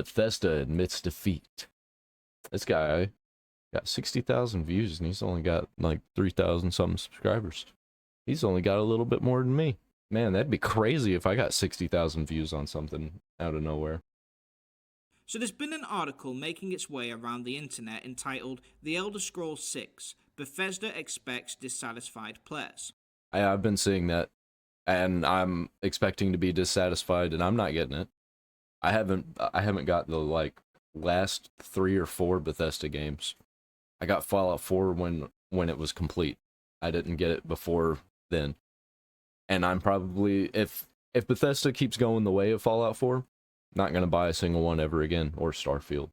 Bethesda admits defeat. This guy got 60,000 views and he's only got like 3,000 something subscribers. He's only got a little bit more than me. Man, that'd be crazy if I got 60,000 views on something out of nowhere. So there's been an article making its way around the internet entitled The Elder Scrolls 6, Bethesda Expects Dissatisfied Players. I've been seeing that, and I'm expecting to be dissatisfied, and I'm not getting it. I haven't got the like last 3 or 4 Bethesda games. I got Fallout 4 when it was complete. I didn't get it before then. And I'm probably, if Bethesda keeps going the way of Fallout 4, not going to buy a single one ever again, or Starfield.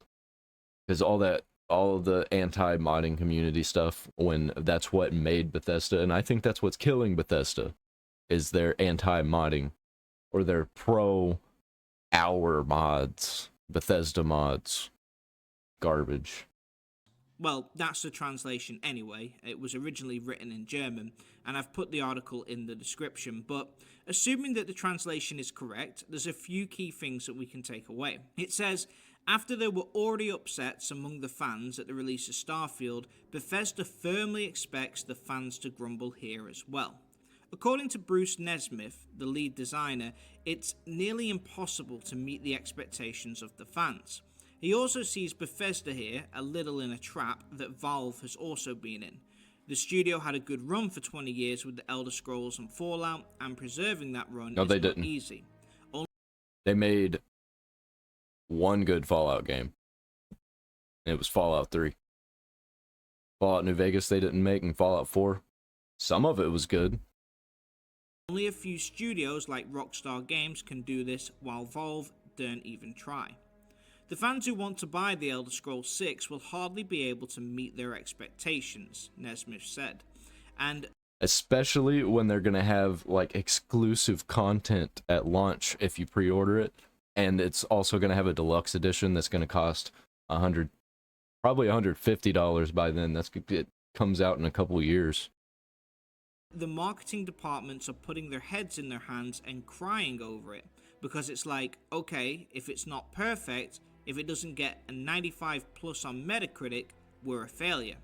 Because all of the anti-modding community stuff, when that's what made Bethesda, and I think that's what's killing Bethesda, is their anti-modding, or their pro-hour mods, Bethesda mods. Garbage. Well, that's the translation anyway. It was originally written in German, and I've put the article in the description, but assuming that the translation is correct, there's a few key things that we can take away. It says, after there were already upsets among the fans at the release of Starfield, Bethesda firmly expects the fans to grumble here as well. According to Bruce Nesmith, the lead designer, it's nearly impossible to meet the expectations of the fans. He also sees Bethesda here a little in a trap that Valve has also been in. The studio had a good run for 20 years with the Elder Scrolls and Fallout, and preserving that run is not easy. They made one good Fallout game. And it was Fallout 3. Fallout New Vegas they didn't make, and Fallout 4. Some of it was good. Only a few studios like Rockstar Games can do this, while Valve don't even try. The fans who want to buy The Elder Scrolls 6 will hardly be able to meet their expectations, Nesmith said. And especially when they're going to have like exclusive content at launch if you pre-order it, and it's also going to have a deluxe edition that's going to cost probably $150 by then. It comes out in a couple years. The marketing departments are putting their heads in their hands and crying over it, because it's like, okay, if it's not perfect, if it doesn't get a 95 plus on Metacritic, we're a failure.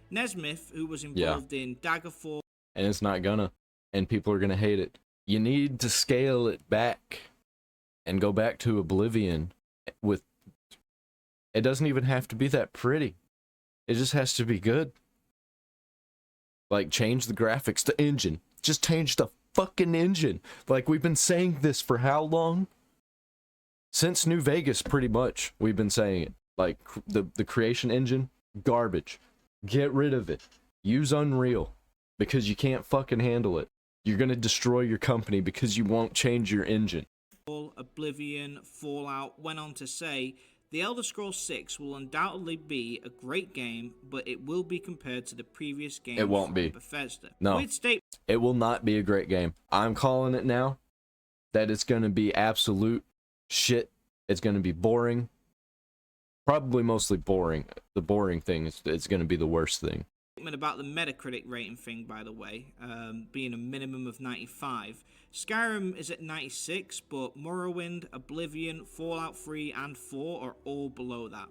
Nesmith, who was involved in Daggerfall, and it's not gonna, and people are gonna hate it. You need to scale it back and go back to Oblivion with, it doesn't even have to be that pretty. It just has to be good. Like, change the graphics, the engine. Just change the fucking engine. Like, we've been saying this for how long? Since New Vegas, pretty much, we've been saying it. Like, the creation engine, garbage. Get rid of it. Use Unreal, because you can't fucking handle it. You're gonna destroy your company because you won't change your engine. Oblivion, Fallout went on to say, The Elder Scrolls 6 will undoubtedly be a great game, but it will be compared to the previous games it won't be. Bethesda. No, it will not be a great game. I'm calling it now, that it's gonna be absolute shit. It's gonna be boring. Probably mostly boring. The boring thing is going to be the worst thing. About the Metacritic rating thing, by the way, being a minimum of 95. Skyrim is at 96, but Morrowind, Oblivion, Fallout 3 and 4 are all below that.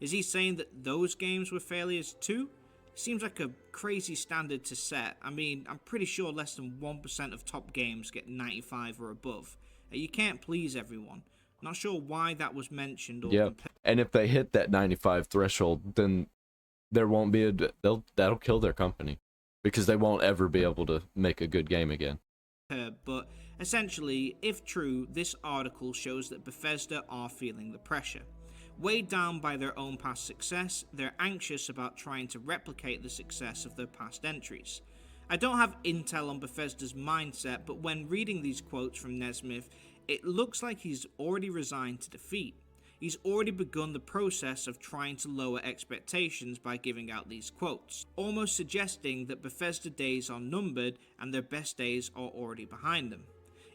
Is he saying that those games were failures too? Seems like a crazy standard to set. I mean, I'm pretty sure less than 1% of top games get 95 or above. You can't please everyone. Not sure why that was mentioned. Or and if they hit that 95 threshold, then there won't be that'll kill their company, because they won't ever be able to make a good game again. But essentially, if true, this article shows that Bethesda are feeling the pressure. Weighed down by their own past success, they're anxious about trying to replicate the success of their past entries. I don't have intel on Bethesda's mindset, but when reading these quotes from Nesmith, it looks like he's already resigned to defeat. He's already begun the process of trying to lower expectations by giving out these quotes, almost suggesting that Bethesda days are numbered and their best days are already behind them.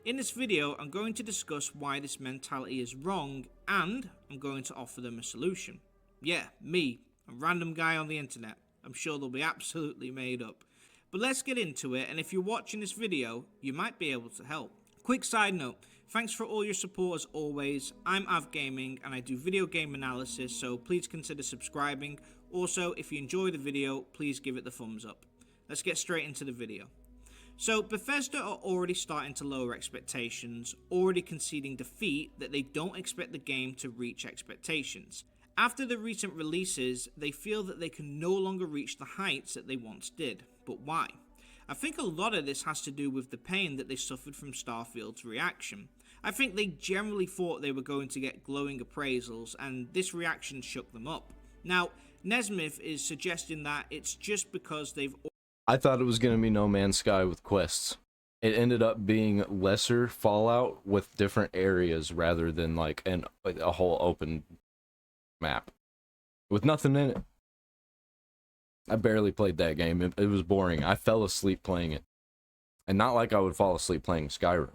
In this video, I'm going to discuss why this mentality is wrong, and I'm going to offer them a solution. Yeah, me, a random guy on the internet. I'm sure they'll be absolutely made up. But let's get into it, and if you're watching this video, you might be able to help. Quick side note, Thanks for all your support as always. I'm Av Gaming and I do video game analysis, so please consider subscribing. Also, if you enjoy the video, please give it the thumbs up. Let's get straight into the video. So Bethesda are already starting to lower expectations, already conceding defeat that they don't expect the game to reach expectations. After the recent releases, they feel that they can no longer reach the heights that they once did. But why? I think a lot of this has to do with the pain that they suffered from Starfield's reaction. I think they generally thought they were going to get glowing appraisals, and this reaction shook them up. Now, Nesmith is suggesting that it's just because they've... I thought it was going to be No Man's Sky with quests. It ended up being lesser Fallout with different areas rather than like a whole open map with nothing in it. I barely played that game. It was boring. I fell asleep playing it. And not like I would fall asleep playing Skyrim.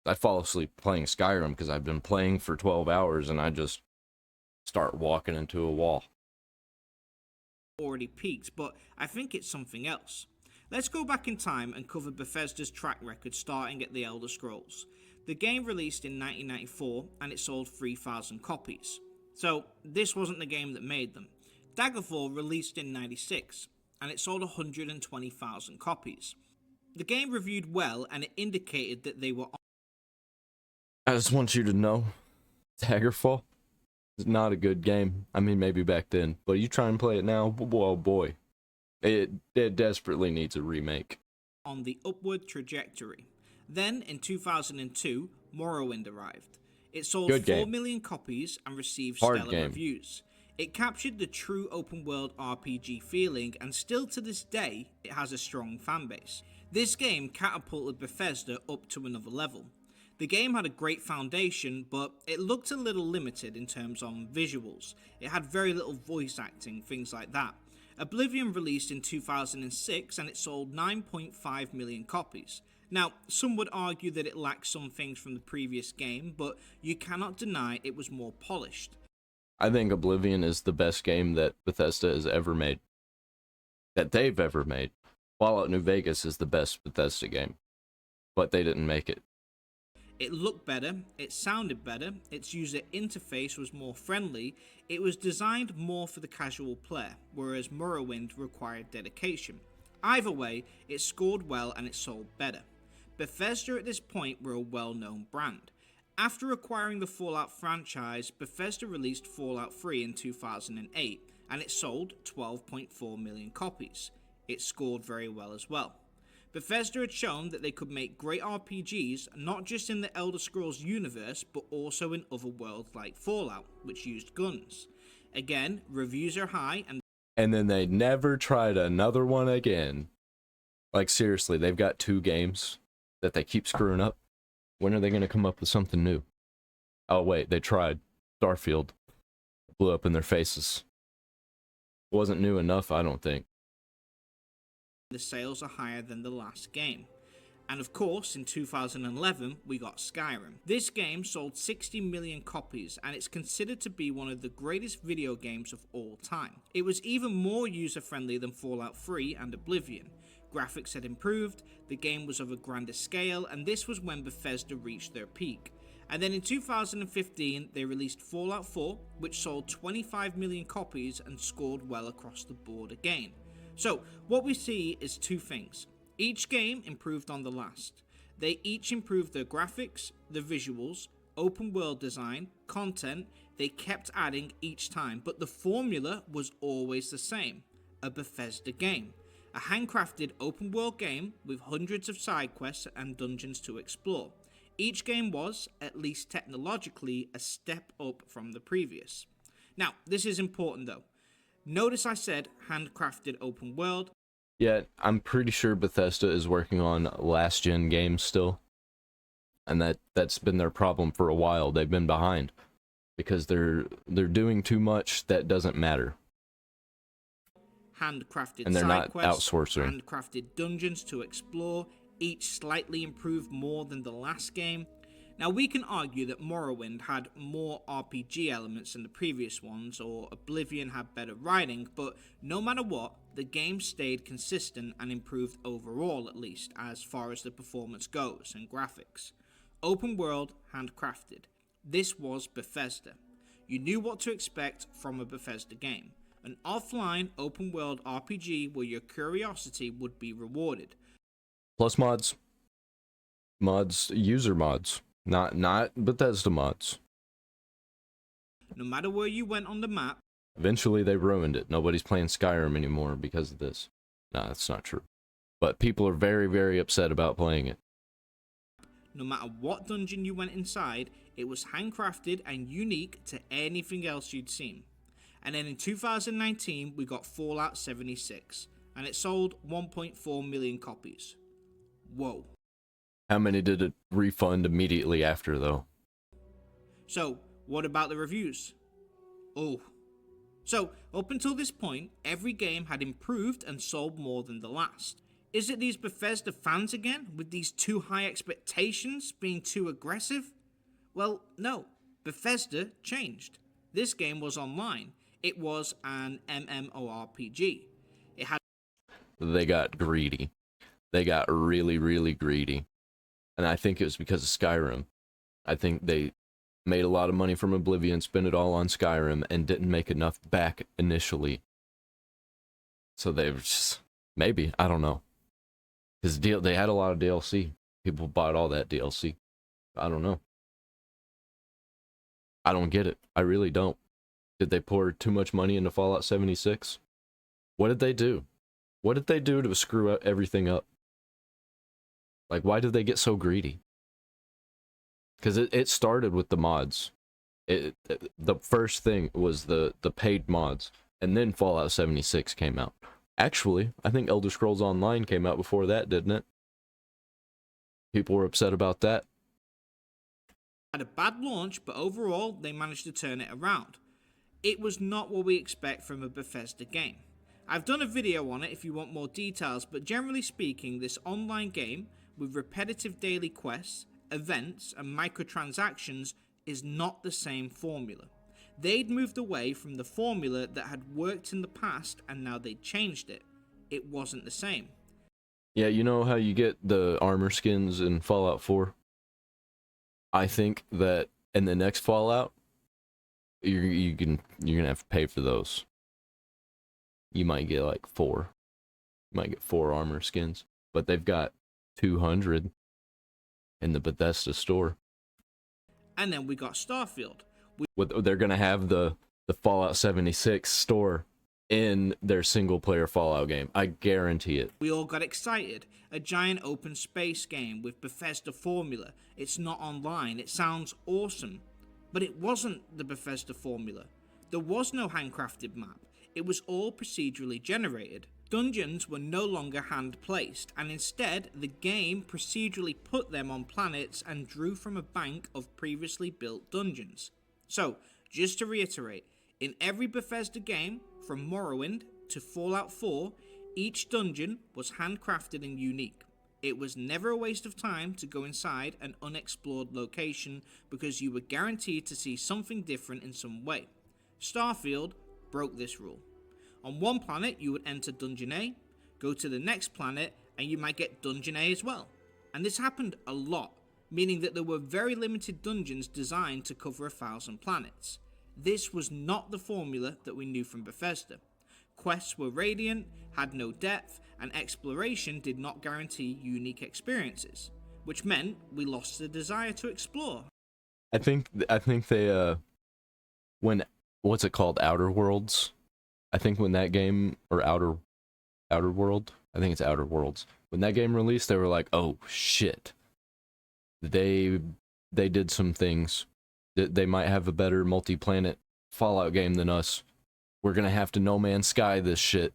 I fall asleep playing Skyrim because I've been playing for 12 hours and I just start walking into a wall. Already peaked, but I think it's something else. Let's go back in time and cover Bethesda's track record starting at The Elder Scrolls. The game released in 1994 and it sold 3,000 copies. So this wasn't the game that made them. Daggerfall released in 96 and it sold 120,000 copies. The game reviewed well and it indicated that they were... I just want you to know, Daggerfall is not a good game. I mean, maybe back then, but you try and play it now, oh boy, it desperately needs a remake. On the upward trajectory. Then, in 2002, Morrowind arrived. It sold 4 million copies and received stellar reviews. It captured the true open-world RPG feeling, and still to this day, it has a strong fanbase. This game catapulted Bethesda up to another level. The game had a great foundation, but it looked a little limited in terms of visuals. It had very little voice acting, things like that. Oblivion released in 2006 and it sold 9.5 million copies. Now, some would argue that it lacked some things from the previous game, but you cannot deny it was more polished. I think Oblivion is the best game that Bethesda has ever made. That they've ever made. Fallout New Vegas is the best Bethesda game, but they didn't make it. It looked better, it sounded better, its user interface was more friendly, it was designed more for the casual player, whereas Morrowind required dedication. Either way, it scored well and it sold better. Bethesda at this point were a well-known brand. After acquiring the Fallout franchise, Bethesda released Fallout 3 in 2008, and it sold 12.4 million copies. It scored very well as well. Bethesda had shown that they could make great RPGs not just in the Elder Scrolls universe, but also in other worlds like Fallout, which used guns. Again, reviews are high, and then they never tried another one again. Like seriously, they've got 2 games that they keep screwing up. When are they going to come up with something new? Oh wait, they tried. Starfield blew up in their faces. Wasn't new enough, I don't think. The sales are higher than the last game. And of course, in 2011, we got Skyrim. This game sold 60 million copies, and it's considered to be one of the greatest video games of all time. It was even more user-friendly than Fallout 3 and Oblivion. Graphics had improved, the game was of a grander scale, and this was when Bethesda reached their peak. And then in 2015, they released Fallout 4, which sold 25 million copies and scored well across the board again. So, what we see is 2 things. Each game improved on the last. They each improved their graphics, the visuals, open world design, content. They kept adding each time, but the formula was always the same. A Bethesda game. A handcrafted open world game with hundreds of side quests and dungeons to explore. Each game was, at least technologically, a step up from the previous. Now, this is important though. Notice I said handcrafted open world. Yeah, I'm pretty sure Bethesda is working on last gen games still. And that's been their problem for a while. They've been behind because they're doing too much that doesn't matter. Handcrafted and they're side not quests, outsourcing. handcrafted dungeons to explore, each slightly improved more than the last game. Now we can argue that Morrowind had more RPG elements than the previous ones, or Oblivion had better writing, but no matter what, the game stayed consistent and improved overall, at least, as far as the performance goes and graphics. open world, handcrafted. This was Bethesda. You knew what to expect from a Bethesda game. An offline open world RPG where your curiosity would be rewarded. Plus mods. User mods. Not Bethesda mods. No matter where you went on the map. Eventually they ruined it. Nobody's playing Skyrim anymore because of this. Nah, that's not true. But people are very, very upset about playing it. No matter what dungeon you went inside, it was handcrafted and unique to anything else you'd seen. And then in 2019, we got Fallout 76, and it sold 1.4 million copies. Whoa. How many did it refund immediately after, though? So, what about the reviews? Oh. So, up until this point, every game had improved and sold more than the last. Is it these Bethesda fans again, with these too high expectations being too aggressive? Well, no. Bethesda changed. This game was online. It was an MMORPG. They got greedy. They got really, really greedy. And I think it was because of Skyrim. I think they made a lot of money from Oblivion, spent it all on Skyrim, and didn't make enough back initially. So they were just... Maybe. I don't know. Because they had a lot of DLC. People bought all that DLC. I don't know. I don't get it. I really don't. Did they pour too much money into Fallout 76? What did they do? What did they do to screw everything up? Like, why did they get so greedy? Because it started with the mods. The first thing was the paid mods. And then Fallout 76 came out. Actually, I think Elder Scrolls Online came out before that, didn't it? People were upset about that. Had a bad launch, but overall, they managed to turn it around. It was not what we expect from a Bethesda game. I've done a video on it if you want more details, but generally speaking, this online game with repetitive daily quests, events, and microtransactions is not the same formula. They'd moved away from the formula that had worked in the past and now they'd changed it. It wasn't the same. Yeah, you know how you get the armor skins in Fallout 4? I think that in the next Fallout, you're gonna have to pay for those. You might get like 4. You might get 4 armor skins, but they've got 200 in the Bethesda store. And then we got Starfield. They're gonna have the Fallout 76 store in their single player Fallout game. I guarantee it. We all got excited. A giant open space game with Bethesda formula. It's not online. It sounds awesome. But it wasn't the Bethesda formula. There was no handcrafted map. It was all procedurally generated. Dungeons were no longer hand-placed, and instead, the game procedurally put them on planets and drew from a bank of previously built dungeons. So, just to reiterate, in every Bethesda game, from Morrowind to Fallout 4, each dungeon was handcrafted and unique. It was never a waste of time to go inside an unexplored location because you were guaranteed to see something different in some way. Starfield broke this rule. On one planet, you would enter Dungeon A, go to the next planet, and you might get Dungeon A as well. And this happened a lot, meaning that there were very limited dungeons designed to cover 1,000 planets. This was not the formula that we knew from Bethesda. Quests were radiant, had no depth, and exploration did not guarantee unique experiences, which meant we lost the desire to explore. I think they when what's it called, Outer Worlds? I think when that game, or Outer World, I think it's Outer Worlds. When that game released, they were like, "Oh shit." They did some things. They might have a better multi-planet Fallout game than us. We're gonna have to No Man's Sky this shit.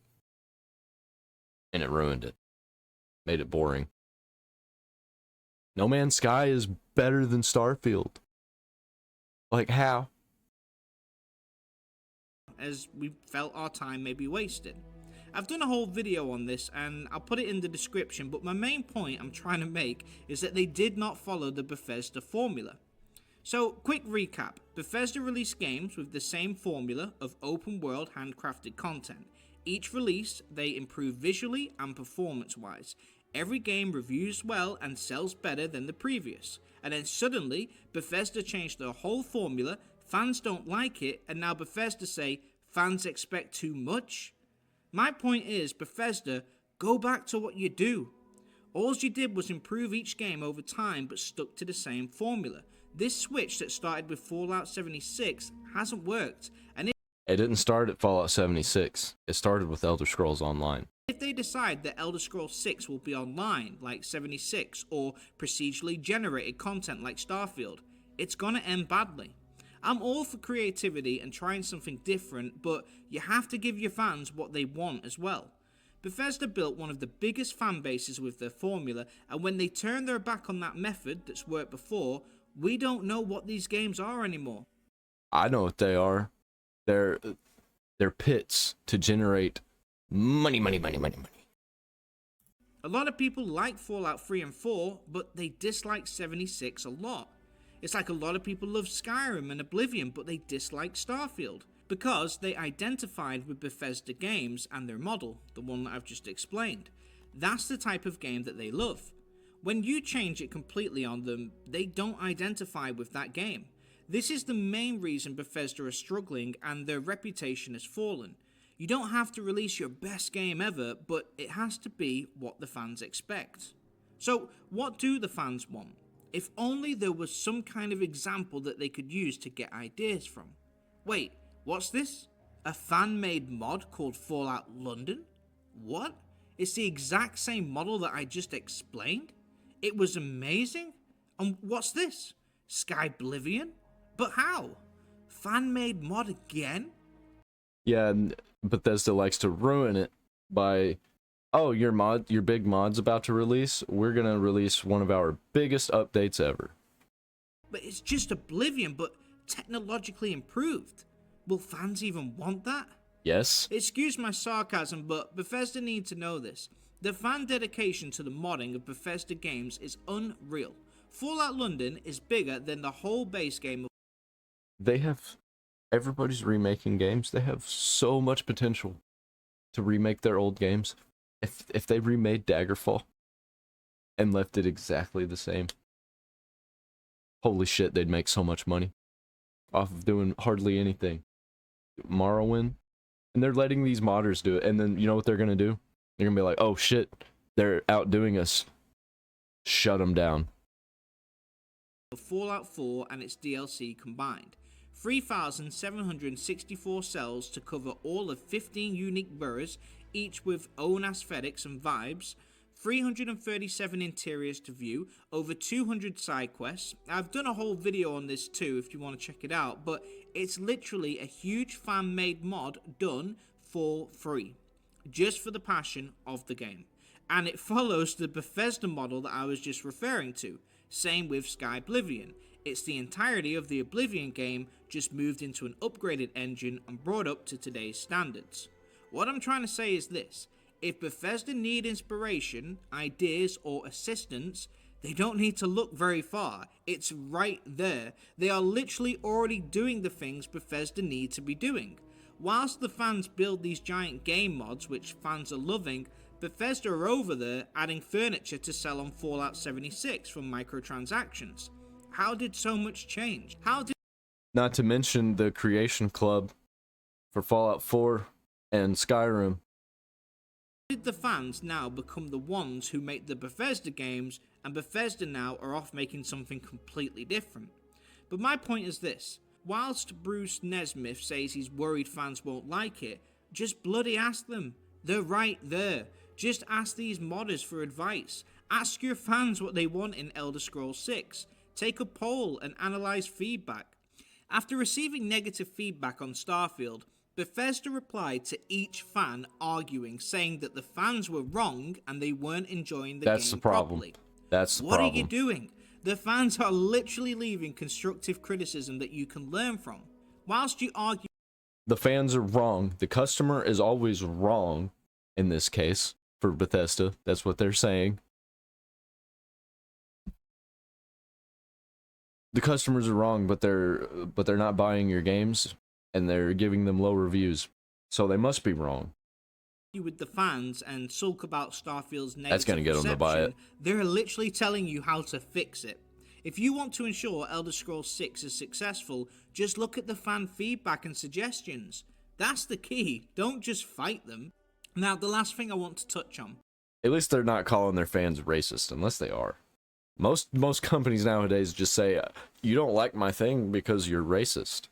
And it ruined it. Made it boring. No Man's Sky is better than Starfield. Like, how? As we felt our time may be wasted. I've done a whole video on this and I'll put it in the description, but my main point I'm trying to make is that they did not follow the Bethesda formula. So, quick recap. Bethesda released games with the same formula of open world handcrafted content. Each release, they improve visually and performance-wise. Every game reviews well and sells better than the previous. And then suddenly, Bethesda changed their whole formula, fans don't like it, and now Bethesda say fans expect too much? My point is, Bethesda, go back to what you do. All you did was improve each game over time but stuck to the same formula. This switch that started with Fallout 76 hasn't worked, and It didn't start at Fallout 76. It started with Elder Scrolls Online. if they decide that Elder Scrolls 6 will be online like 76 or procedurally generated content like Starfield, it's gonna end badly. I'm all for creativity and trying something different, but you have to give your fans what they want as well. Bethesda built one of the biggest fan bases with their formula, and when they turn their back on that method that's worked before, we don't know what these games are anymore. I know what they are. They're pits to generate money. A lot of people like Fallout 3 and 4, but they dislike 76 a lot. It's like a lot of people love Skyrim and Oblivion, but they dislike Starfield, because they identified with Bethesda games and their model, the one that I've just explained. That's the type of game that they love. When you change it completely on them, they don't identify with that game. This is the main reason Bethesda are struggling and their reputation has fallen. You don't have to release your best game ever, but it has to be what the fans expect. So, what do the fans want? If only there was some kind of example that they could use to get ideas from. Wait, what's this? A fan-made mod called Fallout London? What? It's the exact same model that I just explained? It was amazing? And what's this? Skyblivion? But how? Fan-made mod again? Yeah, and Bethesda likes to ruin it by, oh, your big mod's about to release. We're gonna release one of our biggest updates ever. But it's just Oblivion, but technologically improved. Will fans even want that? Yes. Excuse my sarcasm, but Bethesda need to know this. The fan dedication to the modding of Bethesda games is unreal. Fallout London is bigger than the whole base game of Everybody's remaking games. They have so much potential to remake their old games. If they remade Daggerfall and left it exactly the same, holy shit, they'd make so much money off of doing hardly anything. Morrowind, and they're letting these modders do it, and then you know what they're gonna do? They're gonna be like, oh shit, they're outdoing us. Shut them down. Fallout 4 and its DLC combined. 3,764 cells to cover all of 15 unique boroughs, each with own aesthetics and vibes, 337 interiors to view, over 200 side quests. I've done a whole video on this too if you want to check it out, but it's literally a huge fan-made mod done for free, just for the passion of the game. And it follows the Bethesda model that I was just referring to. Same with Skyblivion. It's the entirety of the Oblivion game, just moved into an upgraded engine and brought up to today's standards. What I'm trying to say is this: if Bethesda need inspiration, ideas, or assistance, they don't need to look very far. It's right there. They are literally already doing the things Bethesda need to be doing. Whilst the fans build these giant game mods, which fans are loving, Bethesda are over there adding furniture to sell on Fallout 76 from microtransactions. How did so much change? Not to mention the Creation Club for Fallout 4 and Skyrim. Did the fans now become the ones who make the Bethesda games, and Bethesda now are off making something completely different? But my point is this: whilst Bruce Nesmith says he's worried fans won't like it, just bloody ask them. They're right there. Just ask these modders for advice. Ask your fans what they want in Elder Scrolls 6. Take a poll and analyze feedback. After receiving negative feedback on Starfield, Bethesda replied to each fan arguing, saying that the fans were wrong and they weren't enjoying the game properly. That's the problem. problem. What are you doing? The fans are literally leaving constructive criticism that you can learn from. Whilst you argue... The fans are wrong. The customer is always wrong in this case for Bethesda. That's what they're saying. The customers are wrong, but they're not buying your games and they're giving them low reviews. So they must be wrong. With the fans and sulk about Starfield's negative That's gonna get them to buy it. They're literally telling you how to fix it. If you want to ensure Elder Scrolls 6 is successful, just look at the fan feedback and suggestions. That's the key. Don't just fight them. Now, the last thing I want to touch on. At least they're not calling their fans racist, unless they are. Most companies nowadays just say, you don't like my thing because you're racist.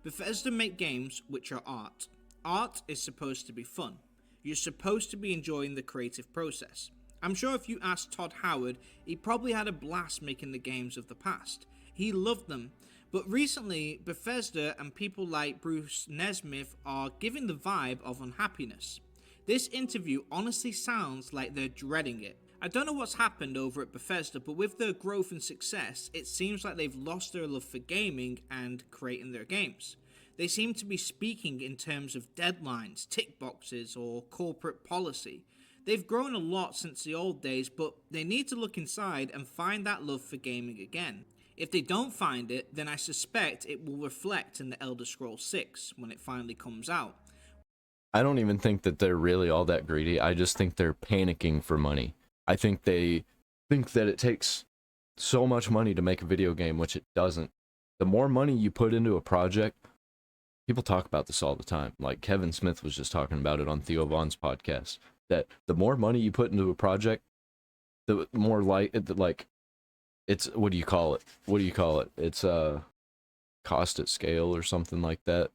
Bethesda make games which are art. Art is supposed to be fun. You're supposed to be enjoying the creative process. I'm sure if you asked Todd Howard, he probably had a blast making the games of the past. He loved them. But recently, Bethesda and people like Bruce Nesmith are giving the vibe of unhappiness. This interview honestly sounds like they're dreading it. I don't know what's happened over at Bethesda, but with their growth and success, it seems like they've lost their love for gaming and creating their games. They seem to be speaking in terms of deadlines, tick boxes, or corporate policy. They've grown a lot since the old days, but they need to look inside and find that love for gaming again. If they don't find it, then I suspect it will reflect in the Elder Scrolls 6 when it finally comes out. I don't even think that they're really all that greedy. I just think they're panicking for money. I think they think that it takes so much money to make a video game, which it doesn't. The more money you put into a project, people talk about this all the time. Like Kevin Smith was just talking about it on Theo Vaughn's podcast. That the more money you put into a project, the more it's what do you call it? It's cost at scale or something like that.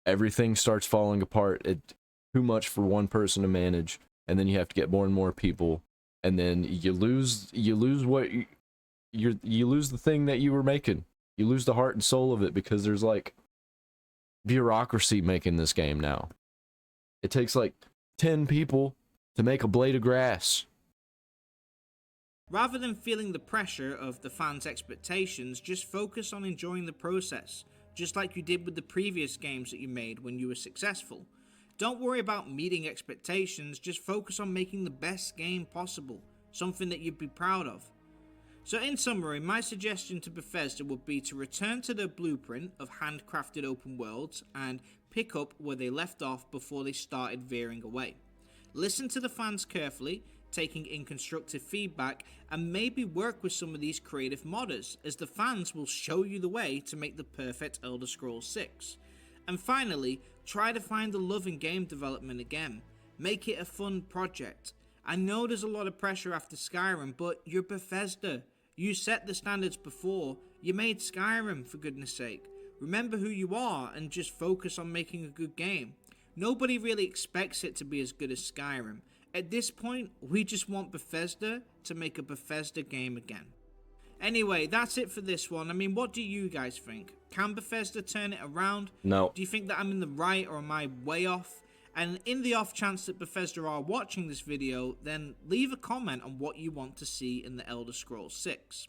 Everything starts falling apart. It's too much for one person to manage, and then you have to get more and more people, and then you lose what you lose the thing that you were making. You lose the heart and soul of it because there's like bureaucracy making this game now. It takes like 10 people to make a blade of grass. Rather than feeling the pressure of the fans' expectations, just focus on enjoying the process, just like you did with the previous games that you made when you were successful. Don't worry about meeting expectations, just focus on making the best game possible, something that you'd be proud of. So in summary, my suggestion to Bethesda would be to return to their blueprint of handcrafted open worlds and pick up where they left off before they started veering away. Listen to the fans carefully, taking in constructive feedback, and maybe work with some of these creative modders, as the fans will show you the way to make the perfect Elder Scrolls 6. And finally, try to find the love in game development again. Make it a fun project. I know there's a lot of pressure after Skyrim, but you're Bethesda. You set the standards before. You made Skyrim, for goodness sake. Remember who you are and just focus on making a good game. Nobody really expects it to be as good as Skyrim. At this point, we just want Bethesda to make a Bethesda game again. Anyway, that's it for this one. I mean, what do you guys think? Can Bethesda turn it around? No. Do you think that I'm in the right or am I way off? And in the off chance that Bethesda are watching this video, then leave a comment on what you want to see in the Elder Scrolls 6.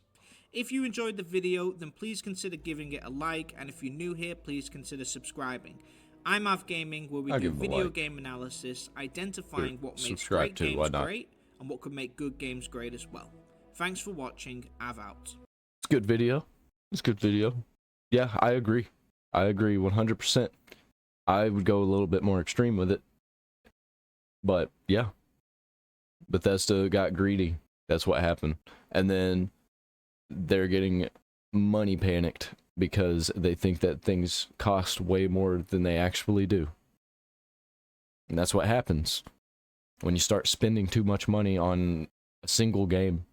If you enjoyed the video, then please consider giving it a like, and if you're new here, please consider subscribing. I'm AVV Gaming, where we do video game analysis, identifying what makes great games great, and what could make good games great as well. Thanks for watching, AVV out. It's a good video. Yeah, I agree 100%. I would go a little bit more extreme with it. But yeah, Bethesda got greedy. That's what happened. And then they're getting money panicked because they think that things cost way more than they actually do. And that's what happens when you start spending too much money on a single game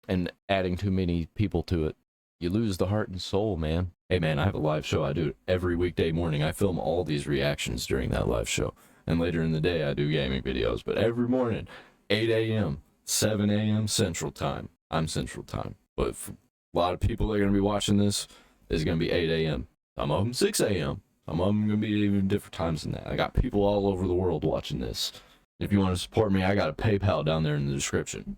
and adding too many people to it. You lose the heart and soul, man. Hey man, I have a live show. I do it every weekday morning. I film all these reactions during that live show. And later in the day, I do gaming videos. But every morning, 8 a.m., 7 a.m. Central Time. I'm Central Time. But for a lot of people that are going to be watching this, it's going to be 8 a.m. Some of them 6 a.m. Some of them going to be even different times than that. I got people all over the world watching this. If you want to support me, I got a PayPal down there in the description.